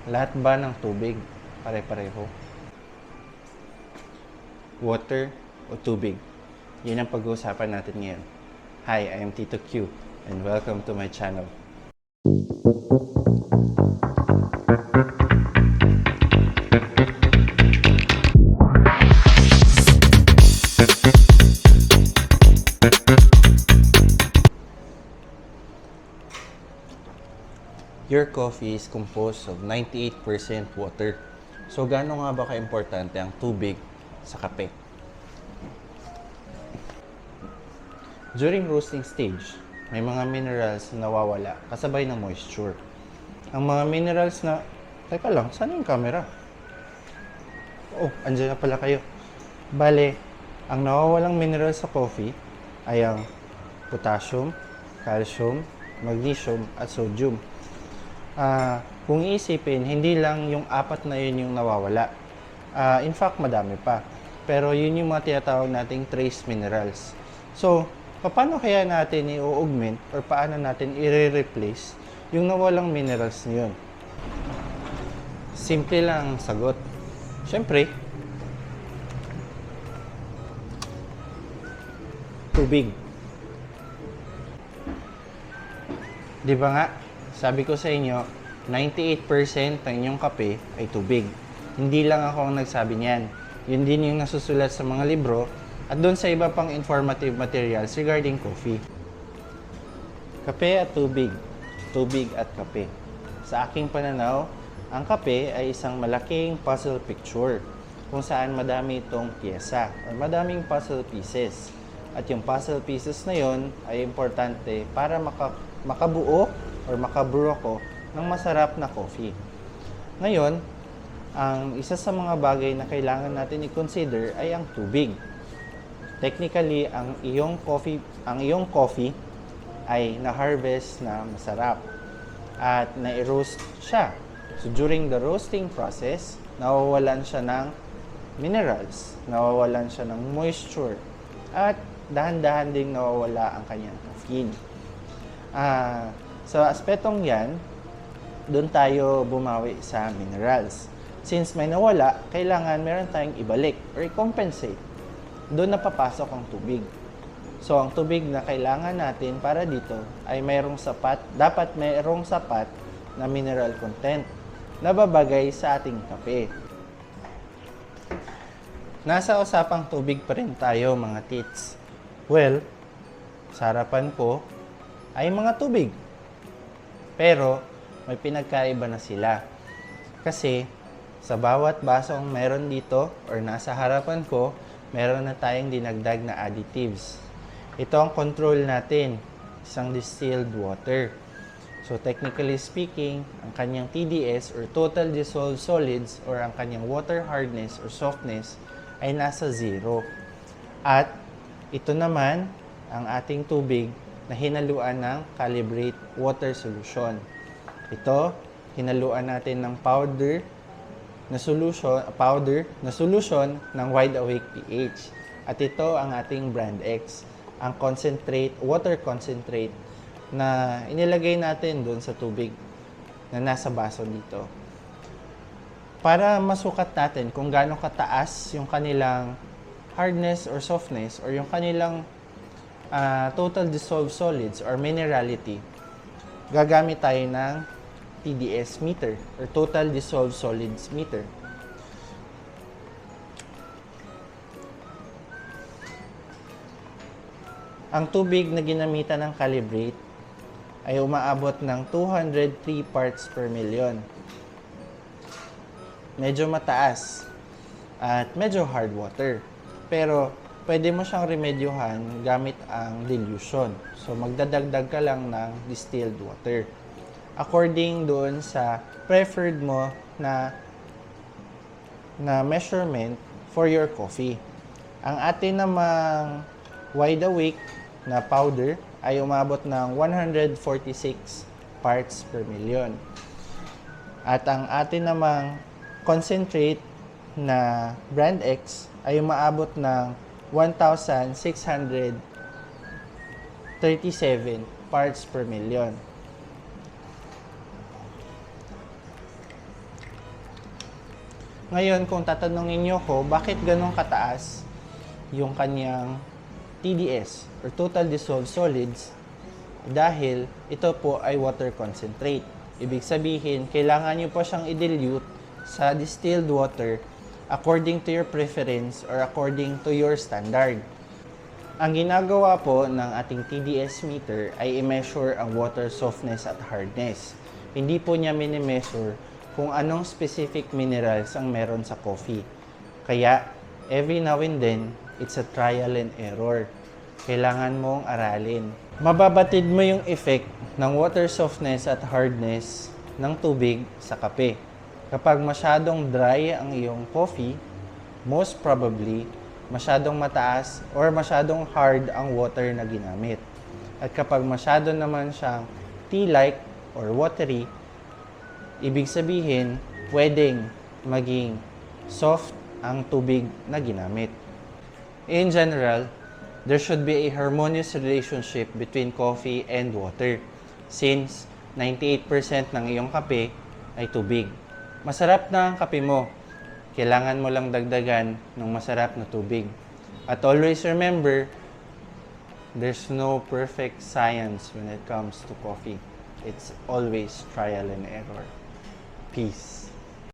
Lahat ba ng tubig pare-pareho? Water o tubig? Yun ang pag-uusapan natin ngayon. Hi, I am Tito Q and welcome to my channel. Your coffee is composed of 98% water. So, gaano nga ba ka-importante ang tubig sa kape? During roasting stage, may mga minerals na nawawala kasabay ng moisture. Ang mga minerals na... Teka lang, saan yung camera? Oh, andyan na pala kayo. Bale, ang nawawalang minerals sa coffee ay ang potassium, calcium, magnesium, at sodium. Kung iisipin, hindi lang yung apat na yun yung nawawala. In fact, madami pa. Pero yun yung mga tinatawag nating trace minerals. So, paano kaya natin i-augment or paano natin i-replace yung nawalang minerals na yun? Simple lang ang sagot. Siyempre, tubig. Di ba nga? Sabi ko sa inyo, 98% ng inyong kape ay tubig. Hindi lang ako ang nagsabi niyan. Yun din yung nasusulat sa mga libro at doon sa iba pang informative materials regarding coffee. Kape at tubig. Tubig at kape. Sa aking pananaw, ang kape ay isang malaking puzzle picture kung saan madami itong pyesa or madaming puzzle pieces. At yung puzzle pieces na yon ay importante para makabuo or makabrew ako ng masarap na coffee. Ngayon, ang isa sa mga bagay na kailangan natin i-consider ay ang tubig. Technically, ang iyong coffee ay na-harvest na masarap at na-roast siya. So during the roasting process, nawawalan siya ng minerals, nawawalan siya ng moisture, at dahan-dahan ding nawawala ang kanyang caffeine. Sa aspetong yan, doon tayo bumawi sa minerals. Since may nawala, kailangan meron tayong ibalik or i-compensate. Doon napapasok ang tubig. So, ang tubig na kailangan natin para dito ay dapat mayroong sapat na mineral content na babagay sa ating kape. Nasa usapang tubig pa rin tayo, mga tits. Well, sa harapan ko ay mga tubig. Pero, may pinagkaiba na sila. Kasi, sa bawat basong meron dito or nasa harapan ko, meron na tayong dinagdag na additives. Ito ang control natin, isang distilled water. So, technically speaking, ang kanyang TDS or total dissolved solids or ang kanyang water hardness or softness ay nasa 0. At ito naman, ang ating tubig na hinaluan ng calibrate water solution. Ito, hinaluan natin ng powder na solution ng Wide Awake pH. At ito ang ating Brand X, ang water concentrate na inilagay natin doon sa tubig na nasa baso dito. Para masukat natin kung gaano kataas yung kanilang hardness or softness or yung kanilang total dissolved solids or minerality, gagamit tayo ng TDS meter or total dissolved solids meter. Ang tubig na ginamitan ng calibrate ay umaabot ng 203 parts per million. Medyo mataas at medyo hard water. Pero pwede mo siyang remedyohan gamit ang dilution. So, magdadagdag ka lang ng distilled water. According doon sa preferred mo na measurement for your coffee. Ang atin namang Wide Awake na powder ay umabot ng 146 parts per million. At ang atin namang concentrate na Brand X ay umaabot ng 1,637 parts per million. Ngayon, kung tatanungin nyo ko, bakit ganun kataas yung kanyang TDS or Total Dissolved Solids? Dahil ito po ay water concentrate. Ibig sabihin, kailangan nyo pa siyang i-dilute sa distilled water according to your preference or according to your standard. Ang ginagawa po ng ating TDS meter ay i-measure ang water softness at hardness. Hindi po niya mini-measure kung anong specific minerals ang meron sa coffee. Kaya, every now and then, it's a trial and error. Kailangan mong aralin. Mababatid mo yung effect ng water softness at hardness ng tubig sa kape. Kapag masyadong dry ang iyong coffee, most probably, masyadong mataas or masyadong hard ang water na ginamit. At kapag masyado naman siyang tea-like or watery, ibig sabihin, pwedeng maging soft ang tubig na ginamit. In general, there should be a harmonious relationship between coffee and water since 98% ng iyong kape ay tubig. Masarap na ang kape mo. Kailangan mo lang dagdagan ng masarap na tubig. At always remember, there's no perfect science when it comes to coffee. It's always trial and error. Peace.